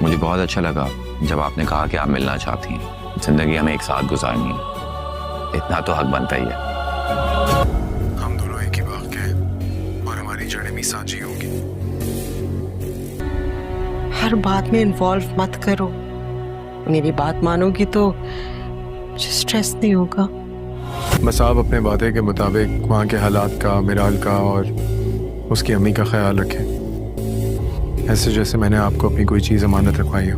मुझे बहुत अच्छा लगा जब आपने कहा कि आप मिलना चाहती हैं। जिंदगी हमें एक साथ गुजारनी है, इतना तो हक बनता ही है। हम दोनों एक ही बाग के हैं और हमारी जड़ें भी साझी होंगी। हर बात में इन्वॉल्व मत करो। मेरी बात मानोगी तो मुझे स्ट्रेस नहीं होगा। बस आप अपने वादे के मुताबिक वहाँ के हालात का, मिराल का और उसकी अम्मी का ख्याल रखें, ऐसे जैसे मैंने आपको अपनी कोई चीज़ अमानत रखवाई हो।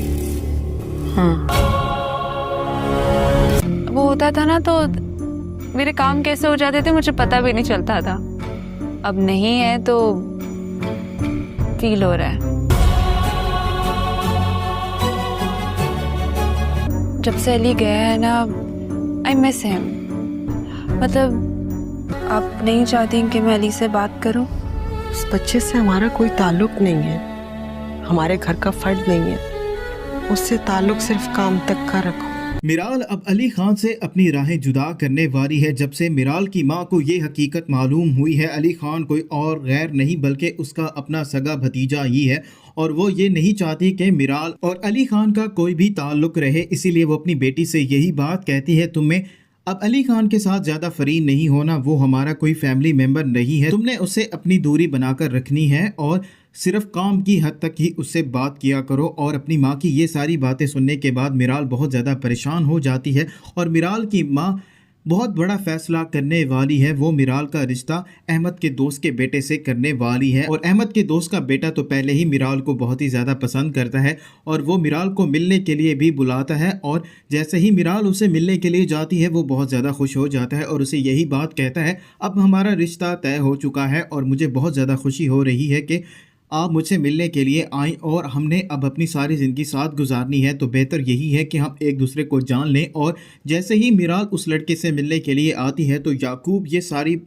वो होता था ना तो मेरे काम कैसे हो जाते थे मुझे पता भी नहीं चलता था। अब नहीं है तो फील हो रहा है। जब से अली गया है ना, आई मिस हिम। मतलब आप नहीं चाहती कि मैं अली से बात करूं? उस बच्चे से हमारा कोई ताल्लुक नहीं है, हमारे घर का फर्द नहीं है। उससे ताल्लुक सिर्फ काम तक का रखो। मिराल अब अली खान से अपनी राहें जुदा करने वाली है। जब से मिराल की मां को ये हकीकत मालूम हुई है, अली खान कोई और गैर नहीं बल्कि उसका अपना सगा भतीजा ही है और वो ये नहीं चाहती कि मिराल और अली खान का कोई भी ताल्लुक रहे। इसीलिए वो अपनी बेटी से यही बात कहती है, तुम्हें अब अली खान के साथ ज़्यादा फरीन नहीं होना, वो हमारा कोई फैमिली मेम्बर नहीं है। तुमने उससे अपनी दूरी बनाकर रखनी है और सिर्फ काम की हद तक ही उससे बात किया करो। और अपनी माँ की ये सारी बातें सुनने के बाद मिराल बहुत ज़्यादा परेशान हो जाती है और मिराल की माँ बहुत बड़ा फैसला करने वाली है। वो मिराल का रिश्ता अहमद के दोस्त के बेटे से करने वाली है और अहमद के दोस्त का बेटा तो पहले ही मिराल को बहुत ही ज़्यादा पसंद करता है और वो मिराल को मिलने के लिए भी बुलाता है। और जैसे ही मिराल उसे मिलने के लिए जाती है वो बहुत ज़्यादा खुश हो जाता है और उसे यही बात कहता है, अब हमारा रिश्ता तय हो चुका है और मुझे बहुत ज़्यादा खुशी हो रही है कि आप मुझसे मिलने के लिए आए और हमने अब अपनी सारी ज़िंदगी साथ गुजारनी है, तो बेहतर यही है कि हम एक दूसरे को जान लें। और जैसे ही मिराल उस लड़के से मिलने के लिए आती है तो याकूब ये सारी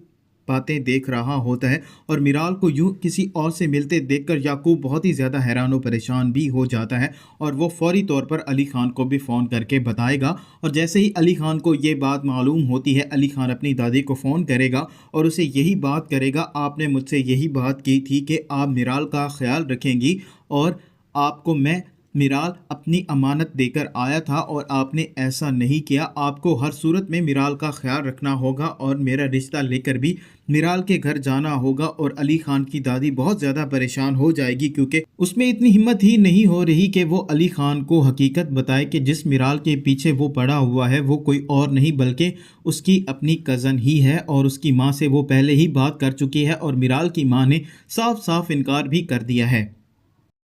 बातें देख रहा होता है और मिराल को यूं किसी और से मिलते देखकर याकूब बहुत ही ज़्यादा हैरान और परेशान भी हो जाता है और वो फौरी तौर पर अली खान को भी फ़ोन करके बताएगा। और जैसे ही अली खान को ये बात मालूम होती है, अली खान अपनी दादी को फ़ोन करेगा और उसे यही बात करेगा, आपने मुझसे यही बात की थी कि आप मिराल का ख्याल रखेंगी और आपको मैं मिराल अपनी अमानत देकर आया था और आपने ऐसा नहीं किया। आपको हर सूरत में मिराल का ख्याल रखना होगा और मेरा रिश्ता लेकर भी मिराल के घर जाना होगा। और अली खान की दादी बहुत ज़्यादा परेशान हो जाएगी क्योंकि उसमें इतनी हिम्मत ही नहीं हो रही कि वो अली खान को हकीकत बताए कि जिस मिराल के पीछे वो पड़ा हुआ है वो कोई और नहीं बल्कि उसकी अपनी कज़न ही है और उसकी माँ से वो पहले ही बात कर चुकी है और मिराल की माँ ने साफ साफ इनकार भी कर दिया है।